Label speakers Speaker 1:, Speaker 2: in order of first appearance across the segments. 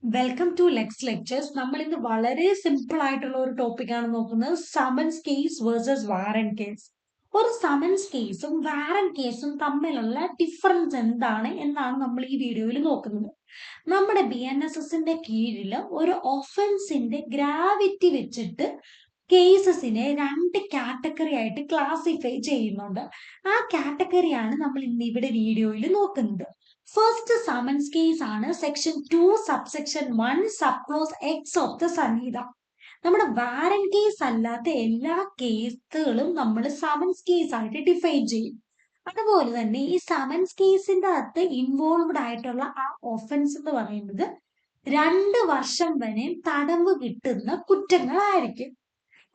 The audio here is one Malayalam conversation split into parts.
Speaker 1: Welcome to Lex lectures. നമ്മൾ ഇന്ന് വളരെ സിമ്പിൾ ആയിട്ടുള്ള ഒരു ടോപ്പിക്കാണ് നോക്കുന്നത്. Summons case versus warrant case. ഒരു സമൻസ് കേസും വാറന്റ് കേസും തമ്മിലുള്ള ഡിഫറൻസ് എന്താണ് എന്നാണ് നമ്മൾ ഈ വീഡിയോയിൽ നോക്കുന്നത്. നമ്മുടെ BNSSന്റെ കീഴിൽ ഒരു ഒഫൻസിന്റെ ഗ്രാവിറ്റി വെച്ചിട്ട് കേസസിനെ രണ്ട് കാറ്റഗറി ആയിട്ട് ക്ലാസിഫൈ ചെയ്യുന്നുണ്ട്. ആ കാറ്റഗറിയാണ് നമ്മൾ ഇന്ന് ഇവിടെ വീഡിയോയിൽ നോക്കുന്നത്. ഫസ്റ്റ് സമൻസ് കേസ് ആണ് section 2 subsection 1 sub clause x of the സംഹിത. നമ്മുടെ വാറന്റ് കേസ് അല്ലാത്ത എല്ലാ കേസുകളും നമ്മൾ സമൻസ് കേസ് ആയിട്ട് ഡിഫൈൻ ചെയ്യും. അതുപോലെ തന്നെ ഈ സമൻസ് കേസിന്റെ അകത്ത് ഇൻവോൾവ്ഡ് ആയിട്ടുള്ള ആ ഒഫൻസ് എന്ന് പറയുന്നത് 2 വർഷം വരെ തടവ് കിട്ടുന്ന കുറ്റങ്ങളായിരിക്കും.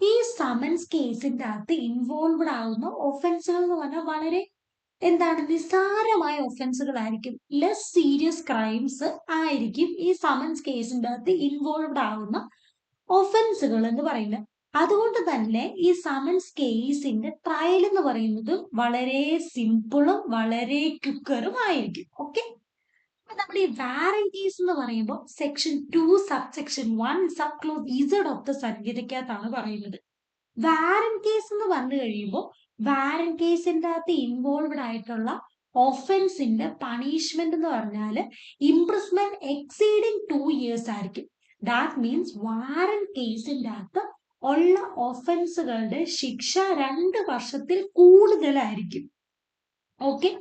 Speaker 1: ഈ സമൻസ് കേസിന്റെ അകത്ത് ഇൻവോൾവ്ഡ് ആവുന്ന ഒഫൻസുകൾ എന്ന് പറഞ്ഞാൽ വളരെ നിസ്സാരമായ ഒഫൻസുകളായിരിക്കും. ലെസ് സീരിയസ് ക്രൈംസ് ആയിരിക്കും ഈ സമൻസ് കേസിന്റെ അകത്ത് ഇൻവോൾവ്ഡ് ആവുന്ന ഒഫൻസുകൾ എന്ന് പറയുന്നത്. അതുകൊണ്ട് തന്നെ ഈ സമൻസ് കേസിന്റെ ട്രയൽ എന്ന് പറയുന്നത് വളരെ സിമ്പിളും വളരെ ക്വിക്കറും ആയിരിക്കും. ഓക്കെ, നമ്മൾ ഈ വാറന്റ് കേസ് എന്ന് പറയുമ്പോൾ section 2 subsection 1 sub clause z of the സംഹിതയ്ക്കകത്താണ് പറയുന്നത്. വാറന്റ് കേസ് എന്ന് പറഞ്ഞു കഴിയുമ്പോൾ വാറന്റ് കേസിന്റെ അകത്ത് ഇൻവോൾവ്ഡ് ആയിട്ടുള്ള ഒഫൻസിന്റെ പണിഷ്മെന്റ് എന്ന് പറഞ്ഞാൽ ഇംപ്രിസ്മെന്റ് എക്സീഡിങ് 2 years ആയിരിക്കും. ദാറ്റ് മീൻസ് വാറന്റ് കേസിന്റെ അകത്ത് ഉള്ള ഒഫൻസുകളുടെ ശിക്ഷ 2 വർഷത്തിൽ കൂടുതലായിരിക്കും. ഓക്കെ,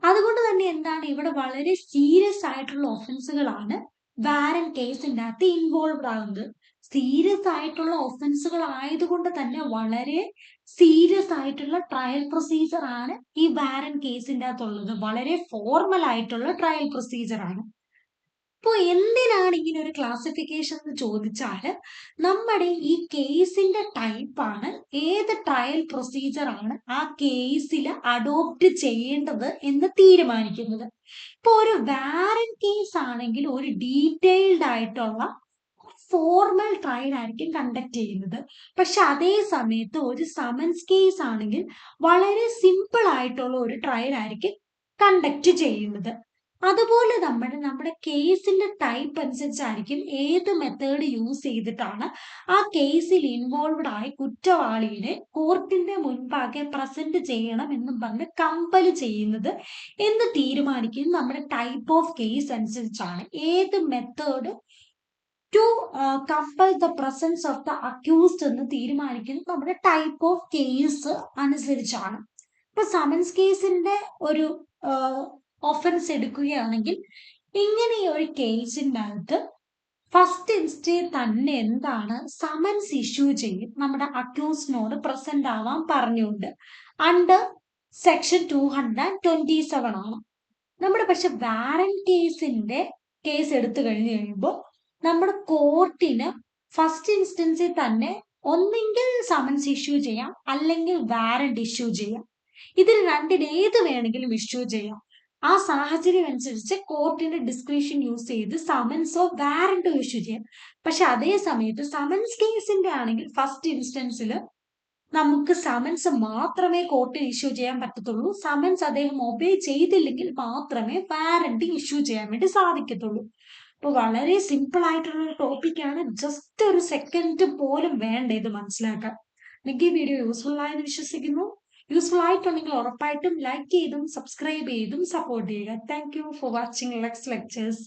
Speaker 1: അതുകൊണ്ട് തന്നെ ഇവിടെ വളരെ സീരിയസ് ആയിട്ടുള്ള ഒഫൻസുകളാണ് വാറന്റ് കേസിന്റെ അകത്ത് ഇൻവോൾവ്ഡ് ആകുന്നത്. സീരിയസ് ആയിട്ടുള്ള ഒഫൻസുകൾ ആയതുകൊണ്ട് തന്നെ വളരെ സീരിയസ് ആയിട്ടുള്ള ട്രയൽ പ്രൊസീജിയർ ആണ് ഈ വാറന്റ് കേസിന്റെ അകത്തുള്ളത്. വളരെ ഫോർമൽ ആയിട്ടുള്ള ട്രയൽ പ്രൊസീജിയർ ആണ്. അപ്പോൾ എന്തിനാണ് ഇങ്ങനെ ഒരു ക്ലാസിഫിക്കേഷൻ എന്ന് ചോദിച്ചാൽ, നമ്മുടെ ഈ കേസിന്റെ ടൈപ്പാണ് ഏത് ട്രയൽ പ്രൊസീജിയർ ആണ് ആ കേസിൽ അഡോപ്റ്റ് ചെയ്യേണ്ടത് എന്ന് തീരുമാനിക്കുന്നത്. ഇപ്പൊ ഒരു വാറന്റ് കേസ് ആണെങ്കിൽ ഒരു ഡീറ്റെയിൽഡ് ആയിട്ടുള്ള ഫോർമൽ ട്രയൽ ആയിരിക്കും കണ്ടക്ട് ചെയ്യുന്നത്. പക്ഷെ അതേ സമയത്ത് ഒരു സമൻസ് കേസ് ആണെങ്കിൽ വളരെ സിമ്പിൾ ആയിട്ടുള്ള ഒരു ട്രയൽ ആയിരിക്കും കണ്ടക്ട് ചെയ്യുന്നത്. അതുപോലെ നമ്മുടെ കേസിന്റെ ടൈപ്പ് അനുസരിച്ചായിരിക്കും ഏത് മെത്തേഡ് യൂസ് ചെയ്തിട്ടാണ് ആ കേസിൽ ഇൻവോൾവ്ഡ് ആയ കുറ്റവാളിയെ കോർട്ടിന്റെ മുൻപാകെ പ്രസന്റ് ചെയ്യണം എന്നും പറഞ്ഞ് കമ്പൽ ചെയ്യുന്നത് എന്ന് തീരുമാനിക്കുന്നത് നമ്മുടെ ടൈപ്പ് ഓഫ് കേസ് അനുസരിച്ചാണ്. ഏത് method to compel the presence of the accused എന്ന് തീരുമാനിക്കുന്നത് നമ്മുടെ ടൈപ്പ് ഓഫ് കേസ് അനുസരിച്ചാണ്. ഇപ്പൊ സമൻസ് കേസിന്റെ ഒരു ഒഫൻസ് എടുക്കുകയാണെങ്കിൽ ഇങ്ങനെ ഒരു കേസിന്റെ അകത്ത് ഫസ്റ്റ് ഇൻസ്റ്റേ തന്നെ സമൻസ് ഇഷ്യൂ ചെയ്യും നമ്മുടെ അക്യൂസിനോട് പ്രസന്റ് ആവാൻ പറഞ്ഞുകൊണ്ട്. അണ്ടർ സെക്ഷൻ 227 ആണ് നമ്മുടെ. പക്ഷെ വാറന്റ് കേസിന്റെ കേസ് എടുത്തു കഴിഞ്ഞു കഴിയുമ്പോൾ നമ്മുടെ കോർട്ടിന് ഫസ്റ്റ് ഇൻസ്റ്റൻസിൽ തന്നെ ഒന്നെങ്കിൽ സമൻസ് ഇഷ്യൂ ചെയ്യാം, അല്ലെങ്കിൽ വാറന്റ് ഇഷ്യൂ ചെയ്യാം. ഇതിൽ രണ്ടിൽ ഏത് വേണമെങ്കിലും ഇഷ്യൂ ചെയ്യാം. ആ സാഹചര്യം അനുസരിച്ച് കോർട്ടിന്റെ ഡിസ്ക്രിപ്ഷൻ യൂസ് ചെയ്ത് സമൻസോ വാറന്റോ ഇഷ്യൂ ചെയ്യാം. പക്ഷെ അതേ സമയത്ത് സമൻസ് കേസിന്റെ ആണെങ്കിൽ ഫസ്റ്റ് ഇൻസ്റ്റൻസിൽ നമുക്ക് സമൻസ് മാത്രമേ കോർട്ടിൽ ഇഷ്യൂ ചെയ്യാൻ പറ്റത്തുള്ളൂ. സമൻസ് അദ്ദേഹം ഒബേ ചെയ്തില്ലെങ്കിൽ മാത്രമേ വാറന്റ് ഇഷ്യൂ ചെയ്യാൻ വേണ്ടി സാധിക്കത്തുള്ളൂ. അപ്പൊ വളരെ സിമ്പിൾ ആയിട്ടുള്ള ഒരു ടോപ്പിക്കാണ്. ജസ്റ്റ് ഒരു സെക്കൻഡ് പോലും വേണ്ട ഇത് മനസ്സിലാക്കാൻ. നിങ്ങൾക്ക് ഈ വീഡിയോ യൂസ്ഫുൾ ആയെന്ന് വിശ്വസിക്കുന്നു. യൂസ്ഫുൾ ആയിട്ടുണ്ടെങ്കിൽ ഉറപ്പായിട്ടും ലൈക്ക് ചെയ്തും സബ്സ്ക്രൈബ് ചെയ്തും സപ്പോർട്ട് ചെയ്യുക. Thank you for watching Lex lectures.